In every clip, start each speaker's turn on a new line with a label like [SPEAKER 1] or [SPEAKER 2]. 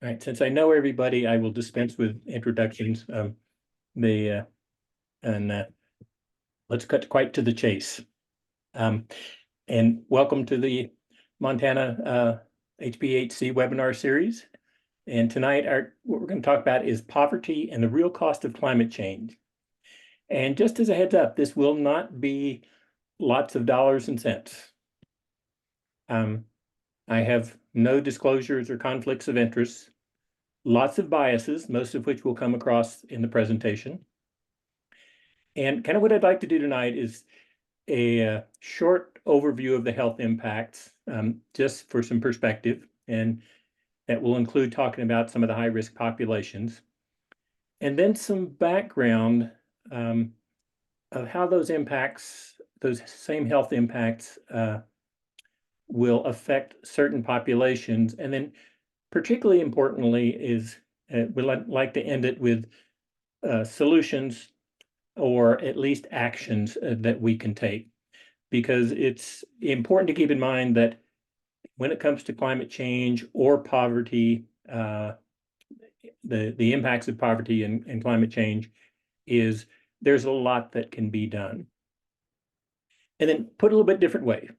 [SPEAKER 1] All right, since I know everybody, I will dispense with introductions. The and Let's cut quite to the chase. Um, and welcome to the Montana HPHC webinar series. And tonight, what we're going to talk about is poverty and the real cost of climate change. And just as a heads up, this will not be lots of dollars and cents. I have no disclosures or conflicts of interest. Lots of biases, most of which will come across in the presentation. And kind of what I'd like to do tonight is a short overview of the health impacts, just for some perspective, and that will include talking about some of the high-risk populations, and then some background of how those impacts, those same health impacts, will affect certain populations, and then particularly importantly is we'd like to end it with solutions or at least actions that we can take. Because it's important to keep in mind that when it comes to climate change or poverty, the impacts of poverty and climate change is there's a lot that can be done. And then put a little bit different way.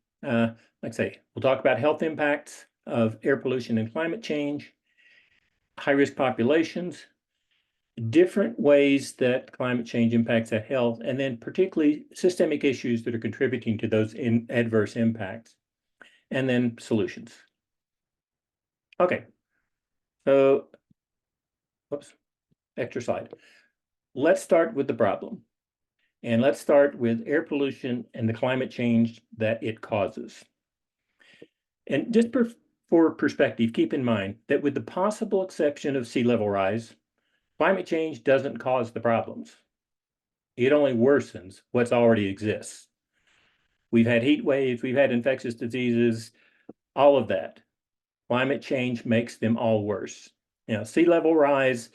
[SPEAKER 1] Like I say, we'll talk about health impacts of air pollution and climate change, high-risk populations, different ways that climate change impacts that health, and then particularly systemic issues that are contributing to those adverse impacts, and then solutions. Okay, so, whoops, extra slide. Let's start with the problem. And let's start with air pollution and the climate change that it causes. And just for perspective, keep in mind that with the possible exception of sea level rise, climate change doesn't cause the problems. It only worsens what's already exists. We've had heat waves, we've had infectious diseases, all of that. Climate change makes them all worse. Sea level rise,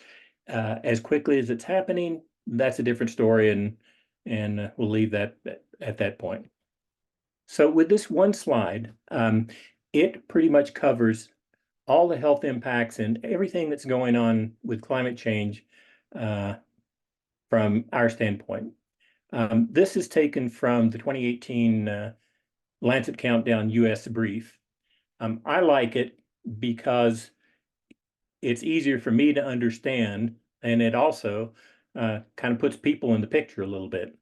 [SPEAKER 1] as quickly as it's happening, that's a different story, and we'll leave that at that point. So with this one slide, it pretty much covers all the health impacts and everything that's going on with climate change from our standpoint. This is taken from the 2018 Lancet Countdown US Brief. I like it because it's easier for me to understand, and it also kind of puts people in the picture a little bit.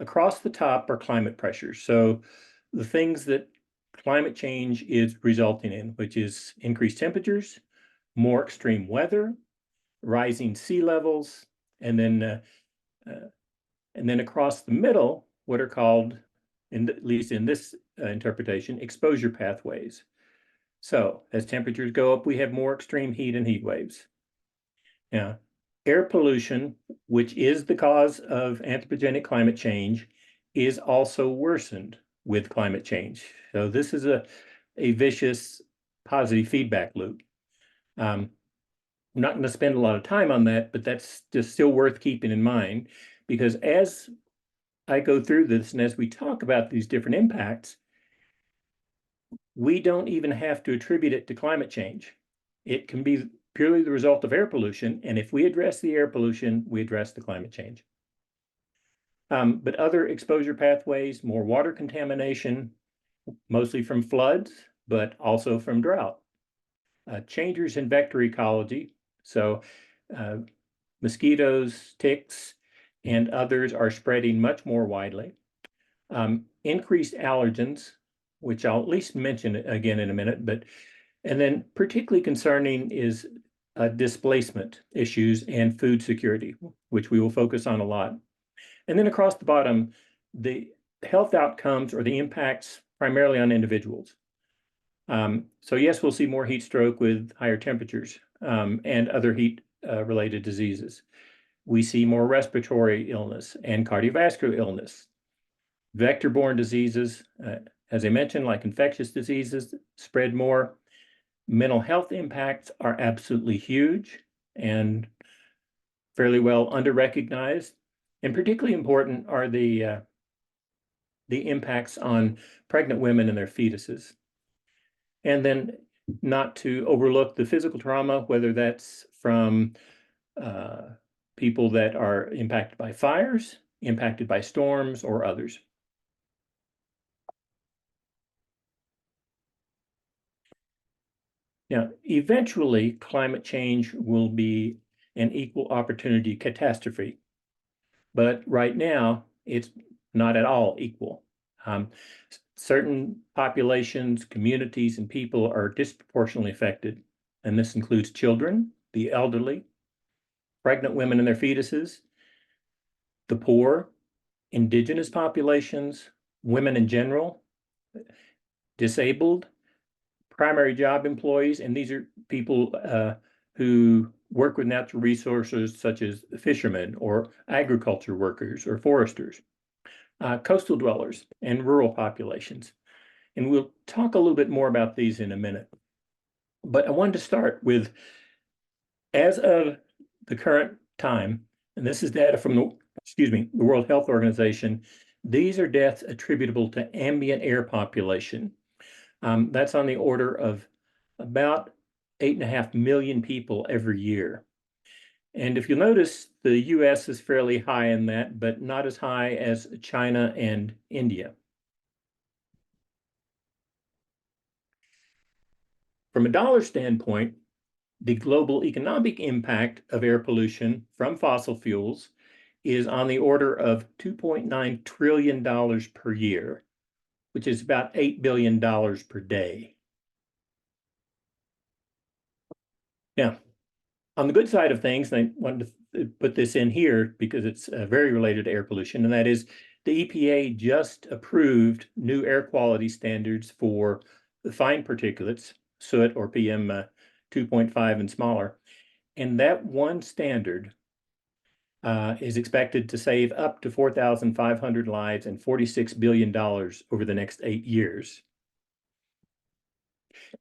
[SPEAKER 1] Across the top are climate pressures. So the things that climate change is resulting in, which is increased temperatures, more extreme weather, rising sea levels, and then across the middle, what are called, at least in this interpretation, exposure pathways. So as temperatures go up, we have more extreme heat and heat waves. Now, air pollution, which is the cause of anthropogenic climate change, is also worsened with climate change. So this is a vicious positive feedback loop. I'm not going to spend a lot of time on that, but that's just still worth keeping in mind, because as I go through this and as we talk about these different impacts, we don't even have to attribute it to climate change. It can be purely the result of air pollution, and if we address the air pollution, we address the climate change. But other exposure pathways, more water contamination, mostly from floods, but also from drought. Changes in vector ecology, so mosquitoes, ticks, and others are spreading much more widely. Increased allergens, which I'll at least mention again in a minute, and then particularly concerning is displacement issues and food security, which we will focus on a lot. And then across the bottom, the health outcomes or the impacts primarily on individuals. So yes, we'll see more heat stroke with higher temperatures and other heat related diseases. We see more respiratory illness and cardiovascular illness. Vector-borne diseases, as I mentioned, like infectious diseases, spread more. Mental health impacts are absolutely huge and fairly well under-recognized. And particularly important are the impacts on pregnant women and their fetuses. And then not to overlook the physical trauma, whether that's from people that are impacted by fires, impacted by storms, or others. Now, eventually, climate change will be an equal opportunity catastrophe, but right now, it's not at all equal. Certain populations, communities, and people are disproportionately affected, and this includes children, the elderly, pregnant women and their fetuses, the poor, indigenous populations, women in general, disabled, primary job employees, and these are people who work with natural resources such as fishermen or agriculture workers or foresters, coastal dwellers, and rural populations. And we'll talk a little bit more about these in a minute. But I wanted to start with, as of the current time, and this is data from the World Health Organization, these are deaths attributable to ambient air population. That's on the order of about 8.5 million people every year. And if you'll notice, the US is fairly high in that, but not as high as China and India. From a dollar standpoint, the global economic impact of air pollution from fossil fuels is on the order of $2.9 trillion per year, which is about $8 billion per day. Now, on the good side of things, and I wanted to put this in here because it's very related to air pollution, and that is the EPA just approved new air quality standards for the fine particulates, soot or PM 2.5 and smaller. And that one standard is expected to save up to 4,500 lives and $46 billion over the next 8 years.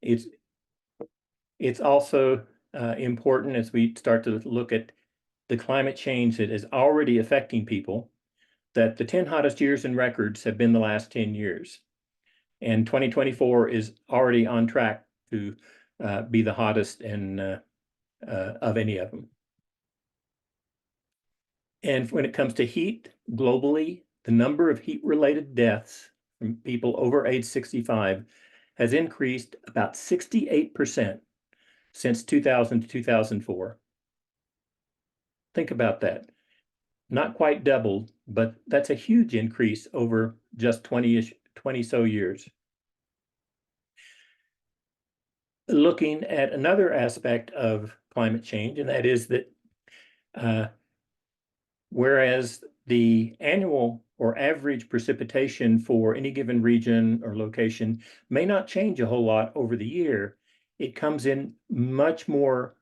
[SPEAKER 1] It's also important as we start to look at the climate change that is already affecting people, that the 10 hottest years in records have been the last 10 years. And 2024 is already on track to be the hottest of any of them. And when it comes to heat, globally, the number of heat-related deaths from people over age 65 has increased about 68% since 2000 to 2004. Think about that. Not quite doubled, but that's a huge increase over just 20 so years. Looking at another aspect of climate change, and that is that whereas the annual or average precipitation for any given region or location may not change a whole lot over the year, it comes in much more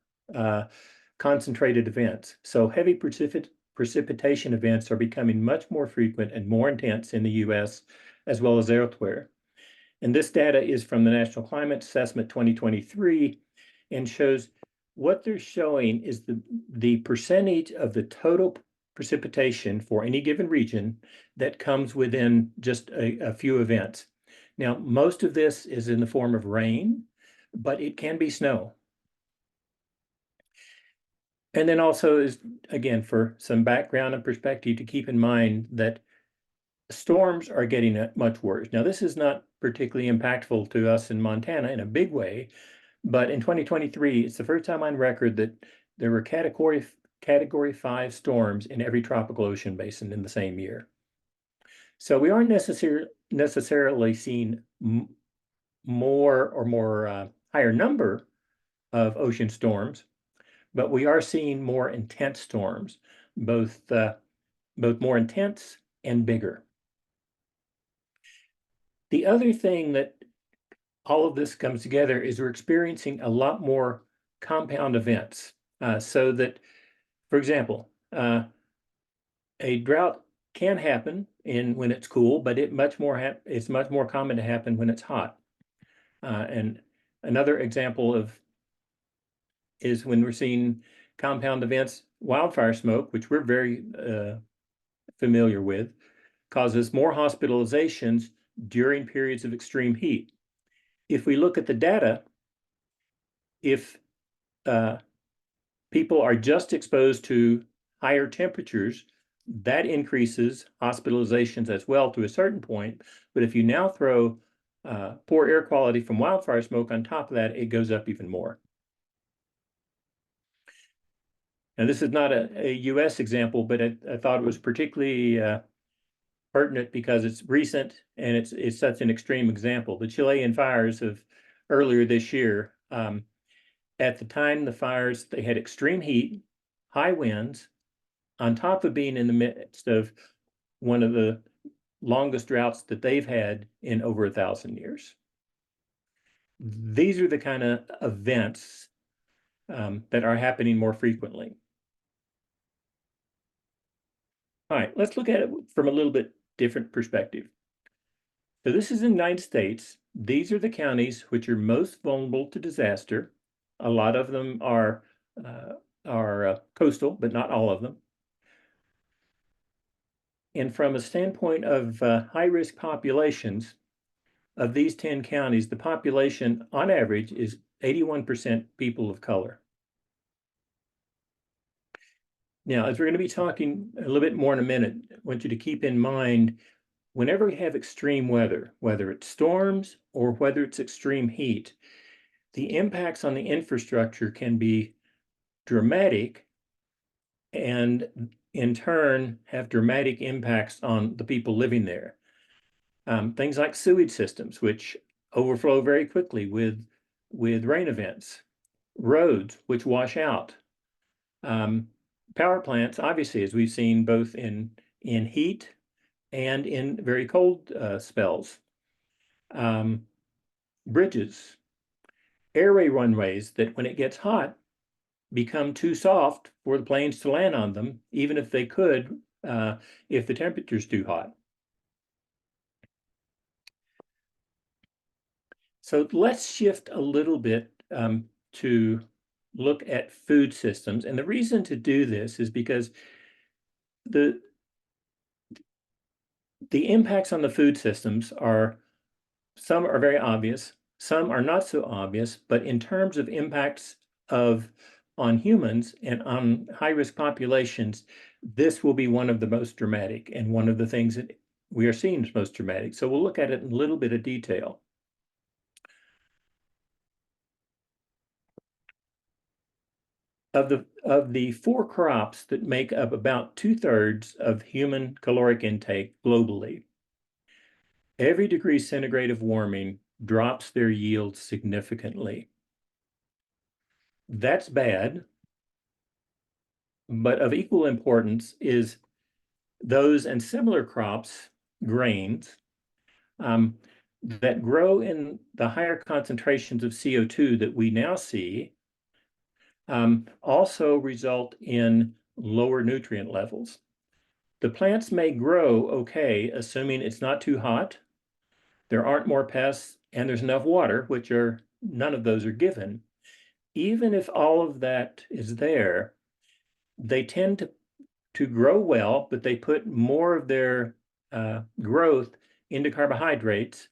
[SPEAKER 1] concentrated events. So heavy precipitation events are becoming much more frequent and more intense in the US as well as elsewhere. And this data is from the National Climate Assessment 2023 and shows what they're showing is the percentage of the total precipitation for any given region that comes within just a few events. Now, most of this is in the form of rain, but it can be snow. And then also is, again, for some background and perspective to keep in mind that storms are getting much worse. Now, this is not particularly impactful to us in Montana in a big way, but in 2023, it's the first time on record that there were Category 5 storms in every tropical ocean basin in the same year. So we aren't necessarily seeing higher number of ocean storms, but we are seeing more intense storms, both more intense and bigger. The other thing that all of this comes together is we're experiencing a lot more compound events. So that, for example, a drought can happen when it's cool, but it's much more common to happen when it's hot. And another example is when we're seeing compound events, wildfire smoke, which we're very familiar with, causes more hospitalizations during periods of extreme heat. If we look at the data, if people are just exposed to higher temperatures, that increases hospitalizations as well to a certain point. But if you now throw poor air quality from wildfire smoke on top of that, it goes up even more. And this is not a US example, but I thought it was particularly pertinent because it's recent and it's such an extreme example. The Chilean fires of earlier this year, at the time the fires, they had extreme heat, high winds, on top of being in the midst of one of the longest droughts that they've had in over 1,000 years. These are the kind of events that are happening more frequently. All right, let's look at it from a little bit different perspective. So this is in the United States. These are the counties which are most vulnerable to disaster. A lot of them are coastal, but not all of them. And from a standpoint of high-risk populations, of these 10 counties, the population on average is 81% people of color. Now, as we're going to be talking a little bit more in a minute, I want you to keep in mind, whenever we have extreme weather, whether it's storms or whether it's extreme heat, the impacts on the infrastructure can be dramatic and in turn have dramatic impacts on the people living there. Things like sewage systems, which overflow very quickly with rain events, roads, which wash out, power plants, obviously, as we've seen both in heat and in very cold spells, bridges, airway runways that when it gets hot become too soft for the planes to land on them, even if they could, if the temperature's too hot. So let's shift a little bit to look at food systems. And the reason to do this is because the impacts on the food systems some are very obvious, some are not so obvious, but in terms of impacts on humans and on high-risk populations, this will be one of the most dramatic and one of the things that we are seeing is most dramatic. So we'll look at it in a little bit of detail. Of the four crops that make up about 2/3 of human caloric intake globally, every degree centigrade of warming drops their yield significantly. That's bad, but of equal importance is those and similar crops, grains, that grow in the higher concentrations of CO2 that we now see, also result in lower nutrient levels. The plants may grow okay, assuming it's not too hot, there aren't more pests, and there's enough water, which none of those are given. Even if all of that is there, they tend to grow well, but they put more of their growth into carbohydrates,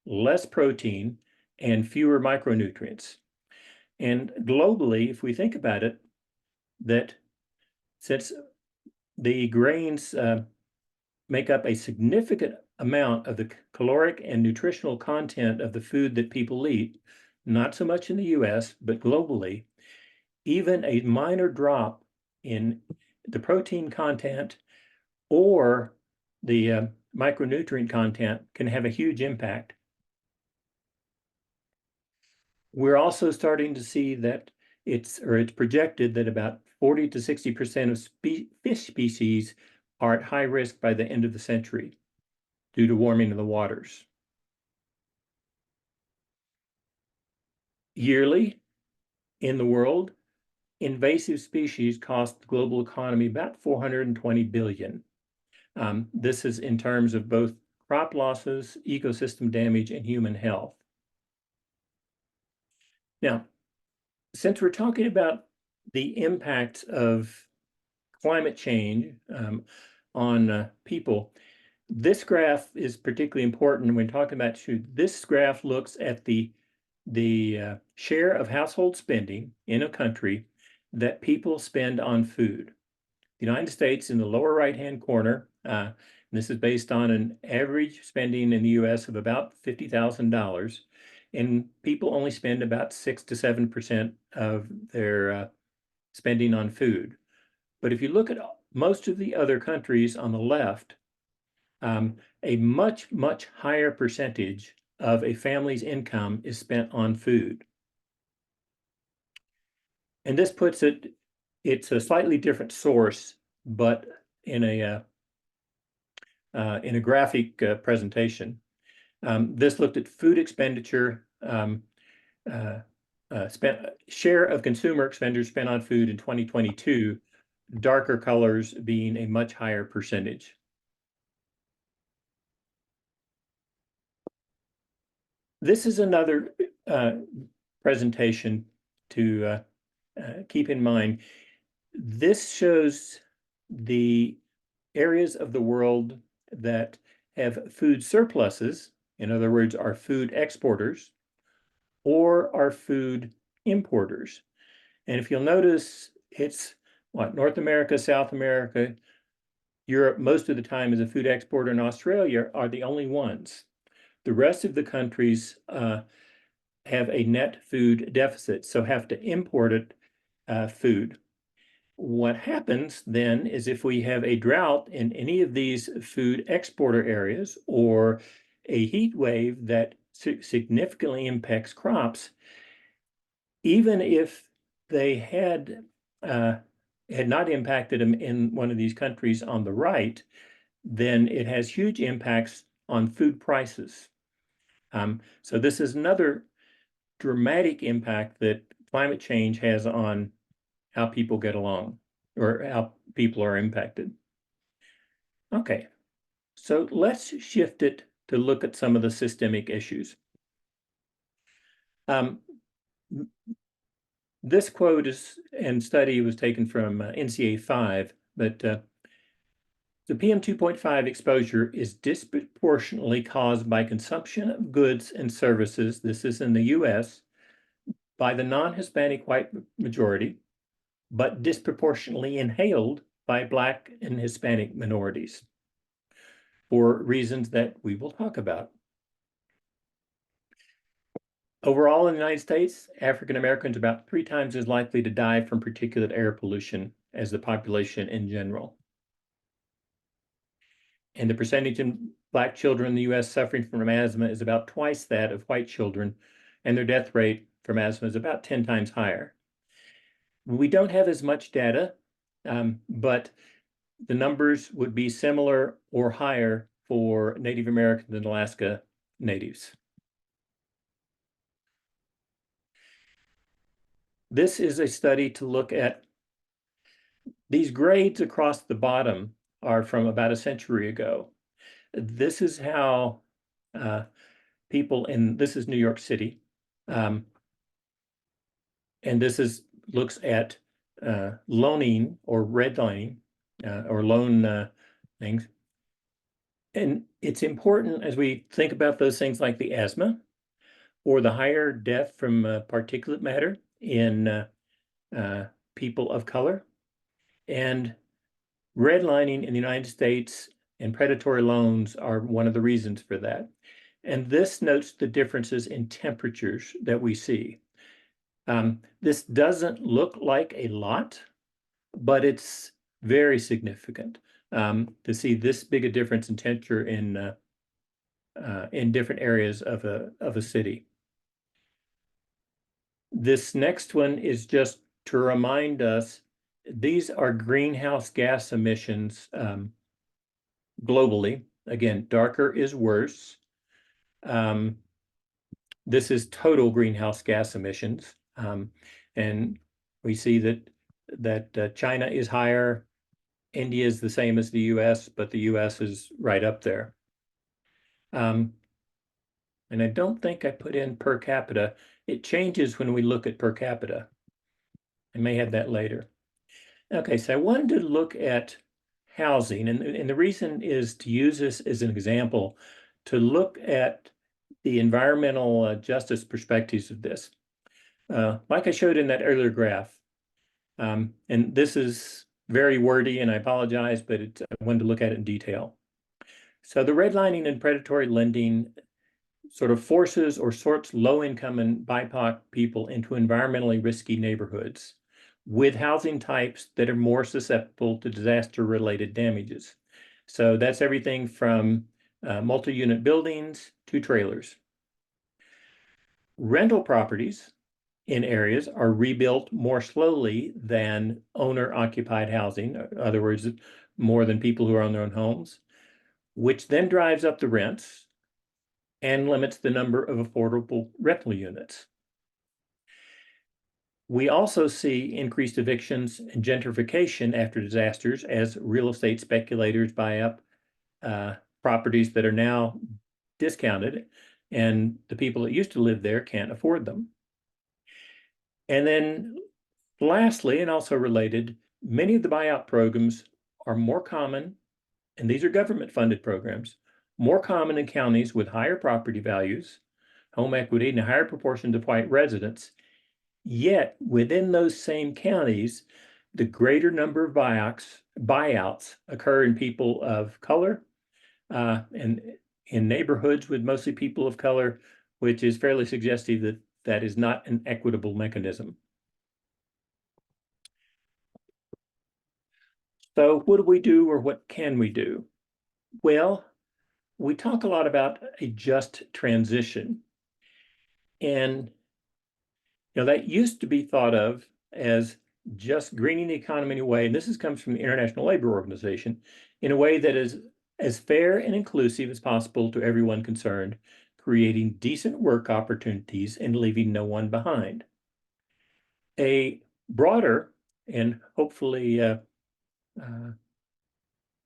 [SPEAKER 1] less protein, and fewer micronutrients. And globally, if we think about it, that since the grains make up a significant amount of the caloric and nutritional content of the food that people eat, not so much in the US, but globally, even a minor drop in the protein content or the micronutrient content can have a huge impact. We're also starting to see that it's projected that about 40 to 60% of fish species are at high risk by the end of the century due to warming of the waters. Yearly, in the world, invasive species cost the global economy about 420 billion. This is in terms of both crop losses, ecosystem damage, and human health. Now, since we're talking about the impact of climate change on people, this graph is particularly important when talking about food. This graph looks at the the share of household spending in a country that people spend on food. The United States in the lower right-hand corner, this is based on an average spending in the US of about $50,000, and people only spend about 6 to 7% of their spending on food. But if you look at most of the other countries on the left, a much, much higher percentage of a family's income is spent on food. And this puts it's a slightly different source, but in a graphic presentation. This looked at food expenditure, share of consumer expenditure spent on food in 2022, darker colors being a much higher percentage. This is another presentation to keep in mind. This shows the areas of the world that have food surpluses, in other words, are food exporters, or are food importers. And if you'll notice, it's what, North America, South America, Europe, most of the time is a food exporter, and Australia are the only ones. The rest of the countries have a net food deficit, so have to import food. What happens then is if we have a drought in any of these food exporter areas or a heat wave that significantly impacts crops, even if they had not impacted them in one of these countries on the right, then it has huge impacts on food prices. So this is another dramatic impact that climate change has on how people get along or how people are impacted. Okay, so let's shift it to look at some of the systemic issues. This quote and study was taken from NCA 5, but the PM 2.5 exposure is disproportionately caused by consumption of goods and services, this is in the US, by the non-Hispanic white majority, but disproportionately inhaled by Black and Hispanic minorities for reasons that we will talk about. Overall, in the United States, African Americans are about 3 times as likely to die from particulate air pollution as the population in general. And the percentage in Black children in the US suffering from asthma is about twice that of white children, and their death rate from asthma is about 10 times higher. We don't have as much data, but the numbers would be similar or higher for Native Americans and Alaska Natives. This is a study to look at these grades across the bottom are from about a century ago. This is how people this is New York City, and this looks at loaning or redlining or loan things. And it's important as we think about those things like the asthma or the higher death from particulate matter in people of color, and redlining in the United States and predatory loans are one of the reasons for that. And this notes the differences in temperatures that we see. This doesn't look like a lot, but it's very significant to see this big a difference in temperature in different areas of a city. This next one is just to remind us, these are greenhouse gas emissions globally. Again, darker is worse. This is total greenhouse gas emissions. And we see that China is higher. India is the same as the US, but the US is right up there. And I don't think I put in per capita. It changes when we look at per capita. I may have that later. Okay, so I wanted to look at housing, and the reason is to use this as an example to look at the environmental justice perspectives of this. Like I showed in that earlier graph, and this is very wordy, and I apologize, but I wanted to look at it in detail. So the redlining and predatory lending sort of forces or sorts low-income and BIPOC people into environmentally risky neighborhoods with housing types that are more susceptible to disaster-related damages. So that's everything from multi-unit buildings to trailers. Rental properties in areas are rebuilt more slowly than owner-occupied housing, in other words, more than people who are on their own homes, which then drives up the rents and limits the number of affordable rental units. We also see increased evictions and gentrification after disasters as real estate speculators buy up properties that are now discounted, and the people that used to live there can't afford them. And then lastly, and also related, many of the buyout programs are more common, and these are government-funded programs, more common in counties with higher property values, home equity, and a higher proportion of white residents. Yet within those same counties, the greater number of buyouts occur in people of color and in neighborhoods with mostly people of color, which is fairly suggestive that that is not an equitable mechanism. So what do we do, or what can we do? Well, we talk a lot about a just transition. And that used to be thought of as just greening the economy in a way, and comes from the International Labor Organization, in a way that is as fair and inclusive as possible to everyone concerned, creating decent work opportunities and leaving no one behind. A broader and hopefully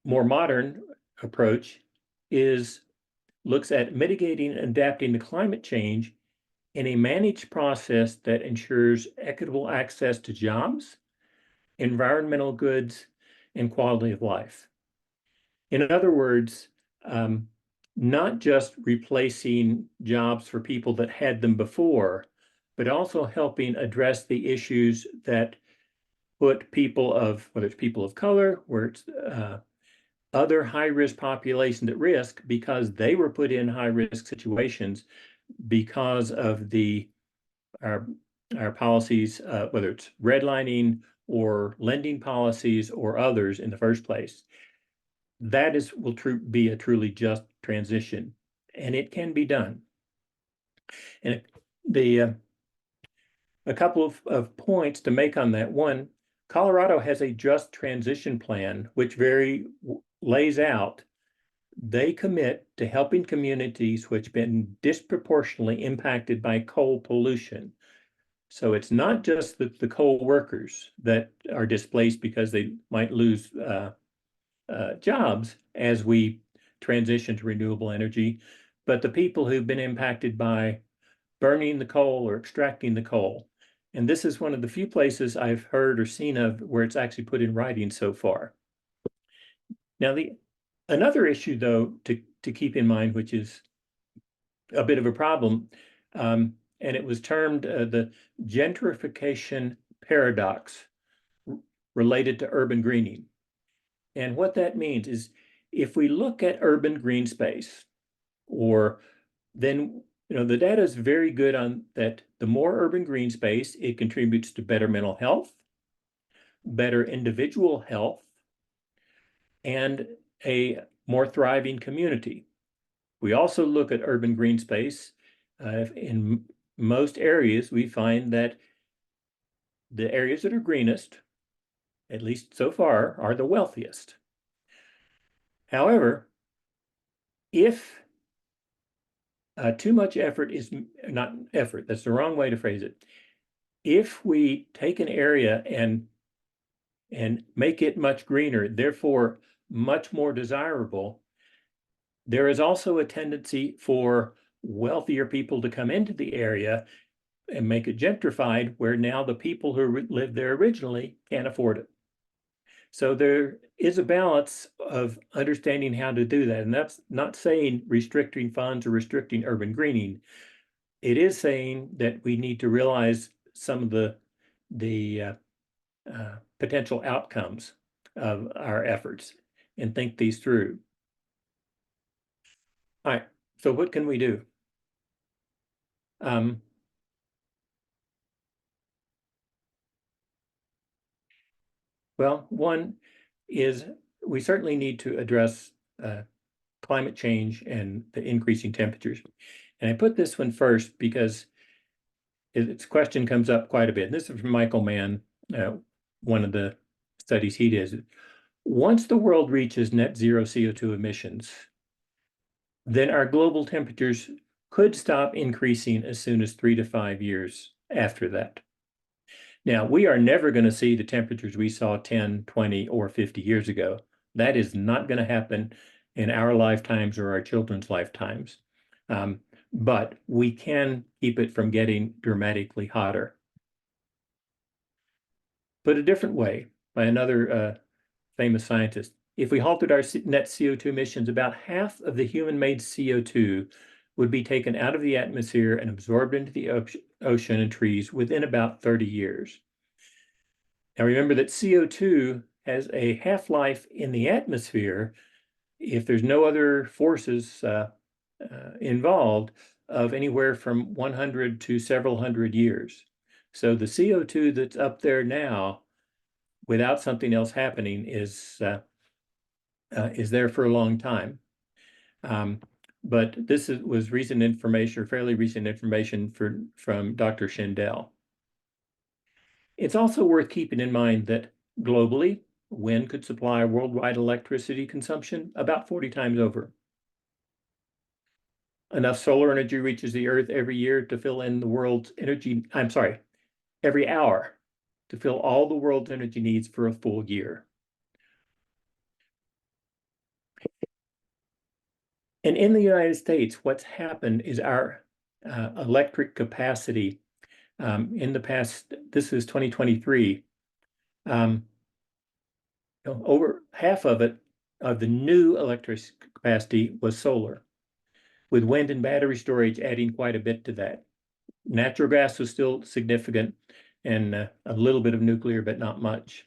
[SPEAKER 1] more modern approach looks at mitigating and adapting to climate change in a managed process that ensures equitable access to jobs, environmental goods, and quality of life. In other words, not just replacing jobs for people that had them before, but also helping address the issues that put people whether it's people of color, where it's other high-risk populations at risk because they were put in high-risk situations because of our policies, whether it's redlining or lending policies or others in the first place. That will be a truly just transition, and it can be done. And a couple of points to make on that. One, Colorado has a just transition plan, which lays out they commit to helping communities which have been disproportionately impacted by coal pollution. So it's not just the coal workers that are displaced because they might lose jobs as we transition to renewable energy, but the people who've been impacted by burning the coal or extracting the coal. And this is one of the few places I've heard or seen of where it's actually put in writing so far. Now, another issue, though, to keep in mind, which is a bit of a problem, and it was termed the gentrification paradox related to urban greening. And what that means is if we look at urban green space, then the data is very good on that. The more urban green space, it contributes to better mental health, better individual health, and a more thriving community. We also look at urban green space. In most areas, we find that the areas that are greenest, at least so far, are the wealthiest. However, if too much effort is not effort, that's the wrong way to phrase it. If we take an area and make it much greener, therefore much more desirable, there is also a tendency for wealthier people to come into the area and make it gentrified, where now the people who lived there originally can't afford it. So there is a balance of understanding how to do that. And that's not saying restricting funds or restricting urban greening. It is saying that we need to realize some of the potential outcomes of our efforts and think these through. All right, so what can we do? Well, one is we certainly need to address climate change and the increasing temperatures. And I put this one first because its question comes up quite a bit. And this is from Michael Mann, one of the studies he did. Once the world reaches net zero CO2 emissions, then our global temperatures could stop increasing as soon as 3 to 5 years after that. Now, we are never going to see the temperatures we saw 10, 20, or 50 years ago. That is not going to happen in our lifetimes or our children's lifetimes. But we can keep it from getting dramatically hotter. Put a different way, by another famous scientist, if we halted our net CO2 emissions, about half of the human-made CO2 would be taken out of the atmosphere and absorbed into the ocean and trees within about 30 years. Now remember that CO2 has a half-life in the atmosphere, if there's no other forces involved, of anywhere from 100 to several hundred years. So the CO2 that's up there now, without something else happening, is there for a long time. But this was recent information, or fairly recent information from Dr. Schindel. It's also worth keeping in mind that globally, wind could supply worldwide electricity consumption about 40 times over. Enough solar energy reaches the Earth every year to fill in the world's energy, every hour to fill all the world's energy needs for a full year. And in the United States, what's happened is our electric capacity in the past, this is 2023, over half of it, of the new electric capacity was solar, with wind and battery storage adding quite a bit to that. Natural gas was still significant, and a little bit of nuclear, but not much.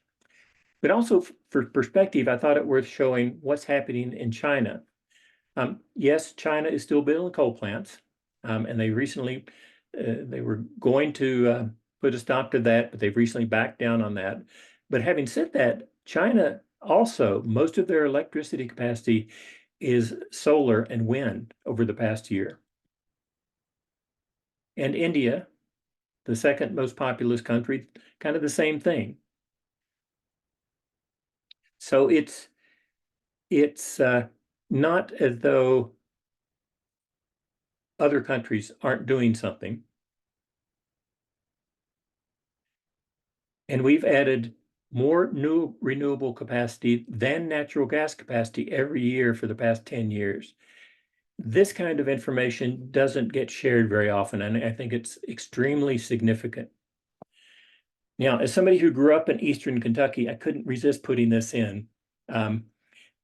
[SPEAKER 1] But also for perspective, I thought it worth showing what's happening in China. Yes, China is still building coal plants, and they recently, they were going to put a stop to that, but they've recently backed down on that. But having said that, China also, most of their electricity capacity is solar and wind over the past year. And India, the second most populous country, kind of the same thing. So it's not as though other countries aren't doing something. And we've added more new renewable capacity than natural gas capacity every year for the past 10 years. This kind of information doesn't get shared very often, and I think it's extremely significant. Now, as somebody who grew up in Eastern Kentucky, I couldn't resist putting this in.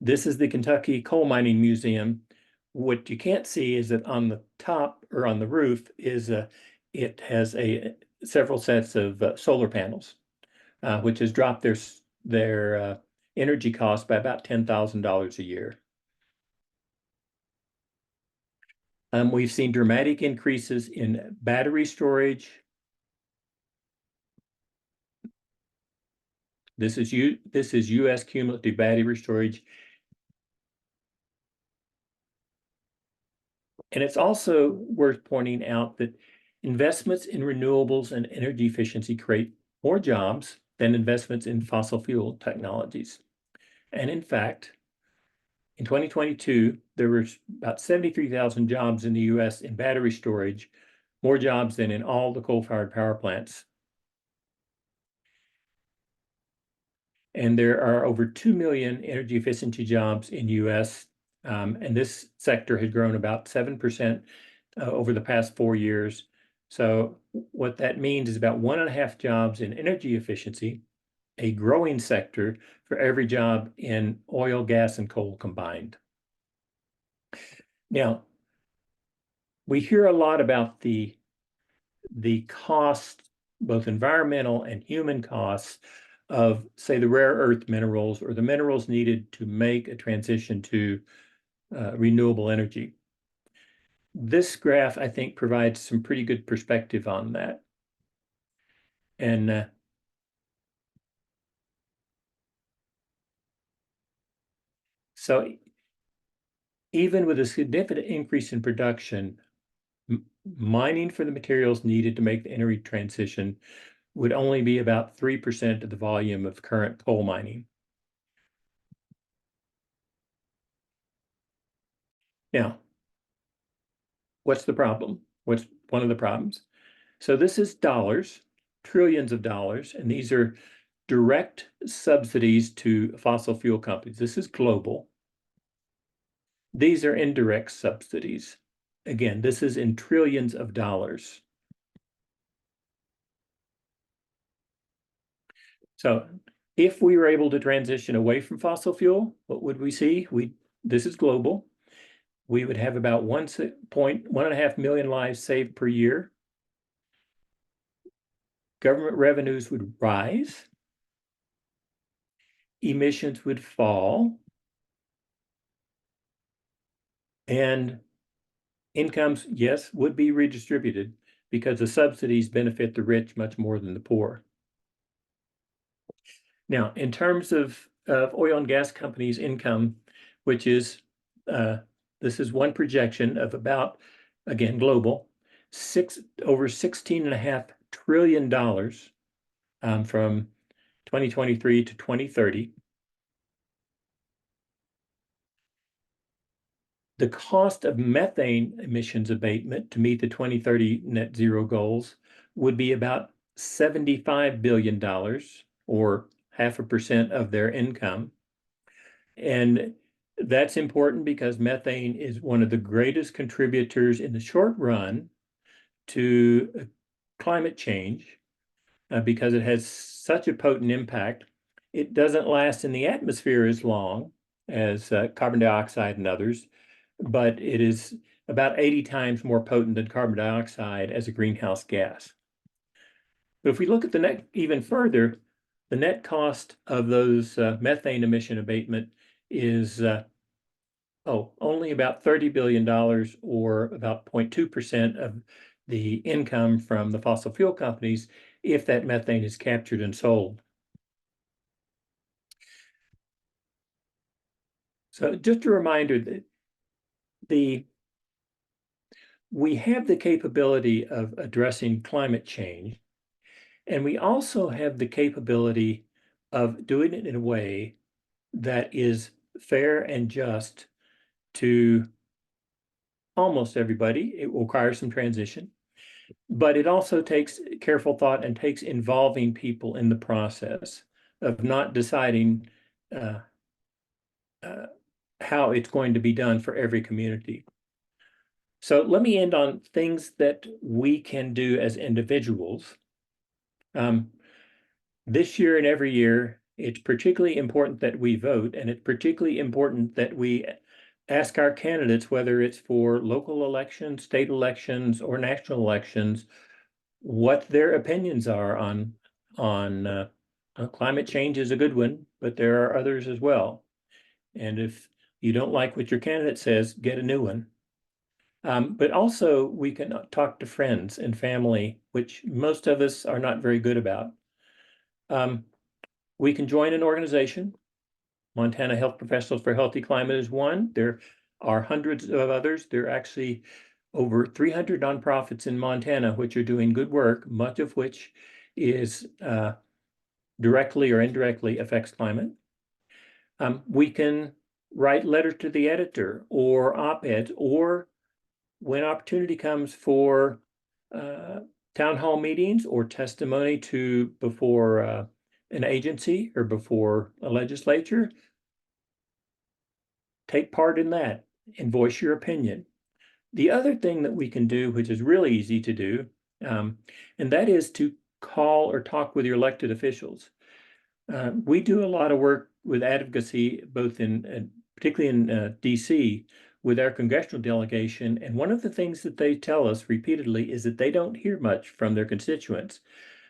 [SPEAKER 1] This is the Kentucky Coal Mining Museum. What you can't see is that on the top, or on the roof, is it has several sets of solar panels, which has dropped their energy cost by about $10,000 a year. We've seen dramatic increases in battery storage. This is U.S. cumulative battery storage. And it's also worth pointing out that investments in renewables and energy efficiency create more jobs than investments in fossil fuel technologies. And in fact, in 2022, there were about 73,000 jobs in the US in battery storage, more jobs than in all the coal-fired power plants. And there are over 2 million energy efficiency jobs in US, and this sector has grown about 7% over the past 4 years. So what that means is about 1.5 jobs in energy efficiency a growing sector for every job in oil, gas, and coal combined. Now, we hear a lot about the cost, both environmental and human costs, of, say, the rare earth minerals or the minerals needed to make a transition to renewable energy. This graph, I think, provides some pretty good perspective on that. And so even with a significant increase in production, mining for the materials needed to make the energy transition would only be about 3% of the volume of current coal mining. Now, what's the problem? What's one of the problems? So this is dollars, trillions of dollars, and these are direct subsidies to fossil fuel companies. This is global. These are indirect subsidies. Again, this is in trillions of dollars. So if we were able to transition away from fossil fuel, what would we see? This is global. We would have about 1.5 million lives saved per year. Government revenues would rise. Emissions would fall. And incomes, yes, would be redistributed because the subsidies benefit the rich much more than the poor. Now, in terms of oil and gas companies' income, which is, this is one projection of about, again, global, over $16.5 trillion from 2023 to 2030. The cost of methane emissions abatement to meet the 2030 net zero goals would be about $75 billion, or 0.5% of their income. And that's important because methane is one of the greatest contributors in the short run to climate change because it has such a potent impact. It doesn't last in the atmosphere as long as carbon dioxide and others, but it is about 80 times more potent than carbon dioxide as a greenhouse gas. But if we look at the net even further, the net cost of those methane emission abatement is only about $30 billion, or about 0.2% of the income from the fossil fuel companies if that methane is captured and sold. So just a reminder that we have the capability of addressing climate change, and we also have the capability of doing it in a way that is fair and just to almost everybody. It will require some transition, but it also takes careful thought and takes involving people in the process of not deciding how it's going to be done for every community. So let me end on things that we can do as individuals. This year and every year, it's particularly important that we vote, and it's particularly important that we ask our candidates, whether it's for local elections, state elections, or national elections, what their opinions are on climate change is a good one, but there are others as well. And if you don't like what your candidate says, get a new one. But also we can talk to friends and family, which most of us are not very good about. We can join an organization. Montana Health Professionals for a Healthy Climate is one. There are hundreds of others. There are actually over 300 nonprofits in Montana which are doing good work, much of which is directly or indirectly affects climate. We can write letters to the editor or op-eds, or when opportunity comes for town hall meetings or testimony before an agency or before a legislature, take part in that and voice your opinion. The other thing that we can do, which is really easy to do, and that is to call or talk with your elected officials. We do a lot of work with advocacy, both particularly in DC, with our congressional delegation. And one of the things that they tell us repeatedly is that they don't hear much from their constituents.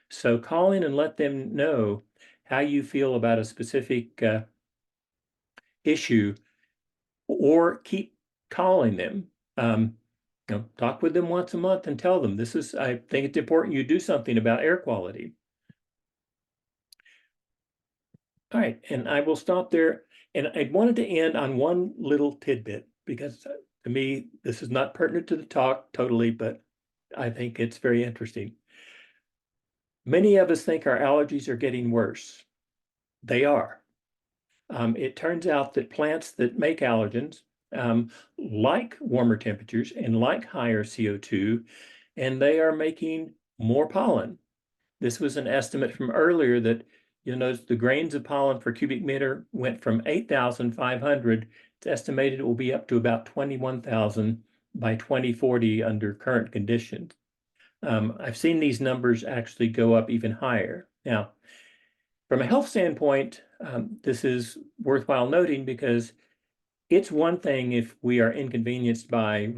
[SPEAKER 1] So call in and let them know how you feel about a specific issue, or keep calling them. Talk with them once a month and tell them I think it's important you do something about air quality. All right, and I will stop there. And I wanted to end on one little tidbit because to me, this is not pertinent to the talk totally, but I think it's very interesting. Many of us think our allergies are getting worse. They are. It turns out that plants that make allergens like warmer temperatures and like higher CO2, and they are making more pollen. This was an estimate from earlier that you'll notice the grains of pollen per cubic meter went from 8,500. It's estimated it will be up to about 21,000 by 2040 under current conditions. I've seen these numbers actually go up even higher. Now, from a health standpoint, this is worthwhile noting because it's one thing if we are inconvenienced by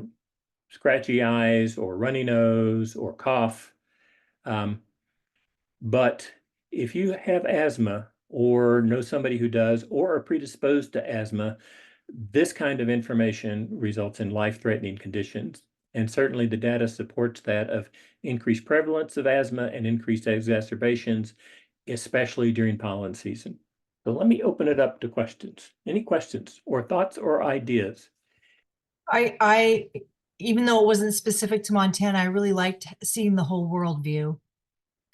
[SPEAKER 1] scratchy eyes or runny nose or cough. But if you have asthma or know somebody who does or are predisposed to asthma, this kind of information results in life-threatening conditions. And certainly the data supports that of increased prevalence of asthma and increased exacerbations, especially during pollen season. So let me open it up to questions. Any questions or thoughts or ideas?
[SPEAKER 2] I even though it wasn't specific to Montana, I really liked seeing the whole world view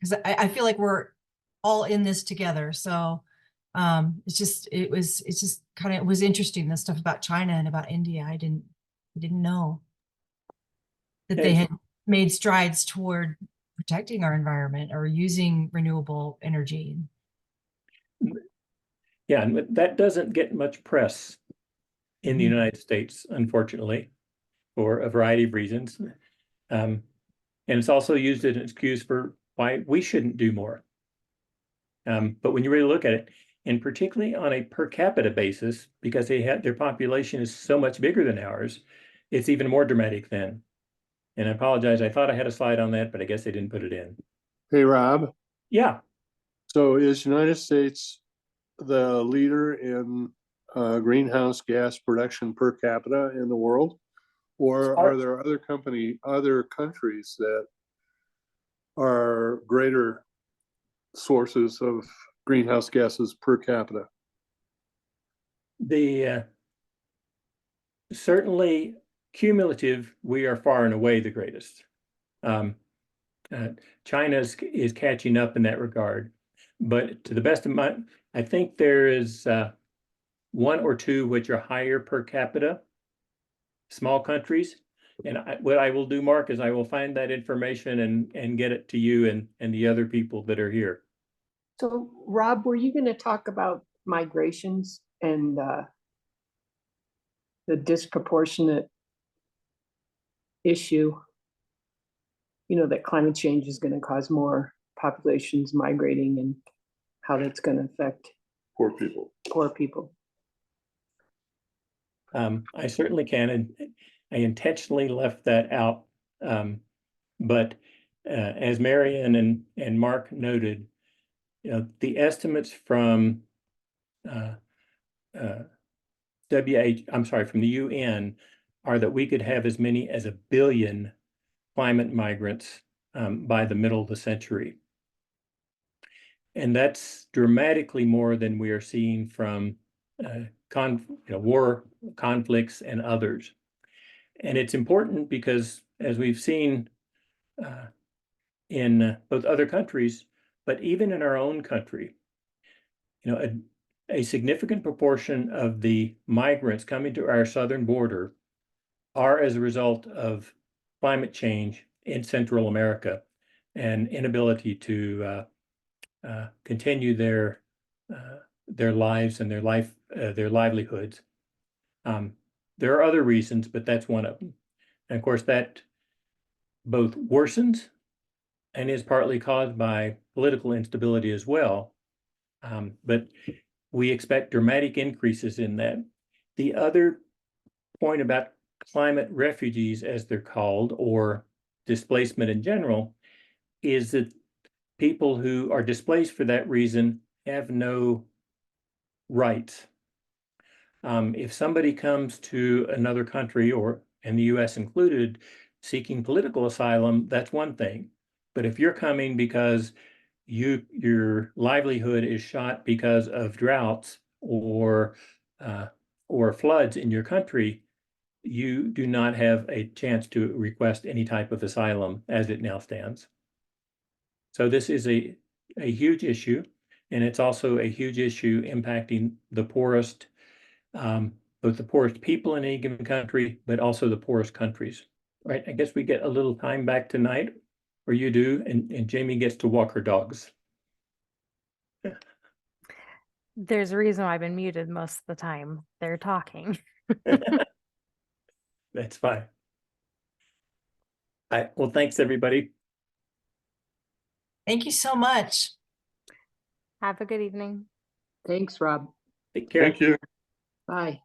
[SPEAKER 2] because I feel like we're all in this together. So it's just it was interesting, the stuff about China and about India. I didn't know that they had made strides toward protecting our environment or using renewable energy.
[SPEAKER 1] Yeah, and that doesn't get much press in the United States, unfortunately, for a variety of reasons. And it's also used as an excuse for why we shouldn't do more. But when you really look at it, and particularly on a per capita basis, because their population is so much bigger than ours, it's even more dramatic then. And I apologize, I thought I had a slide on that, but I guess they didn't put it in.
[SPEAKER 3] Hey, Rob.
[SPEAKER 1] Yeah.
[SPEAKER 3] So is United States the leader in greenhouse gas production per capita in the world? Or are there other countries that are greater sources of greenhouse gases per capita?
[SPEAKER 1] Certainly cumulative, we are far and away the greatest. China is catching up in that regard. But to the best of I think there is one or two which are higher per capita, small countries. And what I will do, Mark, is I will find that information and get it to you and the other people that are here.
[SPEAKER 4] So, Rob, were you going to talk about migrations and the disproportionate issue, that climate change is going to cause more populations migrating and how that's going to affect
[SPEAKER 3] poor people?
[SPEAKER 1] I certainly can, and I intentionally left that out. But as Marion and Mark noted, the estimates from from the UN are that we could have as many as 1 billion climate migrants by the middle of the century. And that's dramatically more than we are seeing from war, conflicts, and others. And it's important because, as we've seen in both other countries, but even in our own country, a significant proportion of the migrants coming to our southern border are as a result of climate change in Central America and inability to continue their lives and their livelihoods. There are other reasons, but that's one of them. And of course, that both worsens and is partly caused by political instability as well. But we expect dramatic increases in that. The other point about climate refugees, as they're called, or displacement in general, is that people who are displaced for that reason have no rights. If somebody comes to another country, or in the US included, seeking political asylum, that's one thing. But if you're coming because your livelihood is shot because of droughts or floods in your country, you do not have a chance to request any type of asylum as it now stands. So this is a huge issue, and it's also a huge issue impacting the poorest, both the poorest people in any given country, but also the poorest countries. Right? I guess we get a little time back tonight, or you do, and Jamie gets to walk her dogs.
[SPEAKER 5] There's a reason why I've been muted most of the time. They're talking.
[SPEAKER 1] That's fine. Well, thanks, everybody.
[SPEAKER 2] Thank you so much.
[SPEAKER 5] Have a good evening.
[SPEAKER 4] Thanks, Rob.
[SPEAKER 1] Take care.
[SPEAKER 3] Thank you.
[SPEAKER 4] Bye.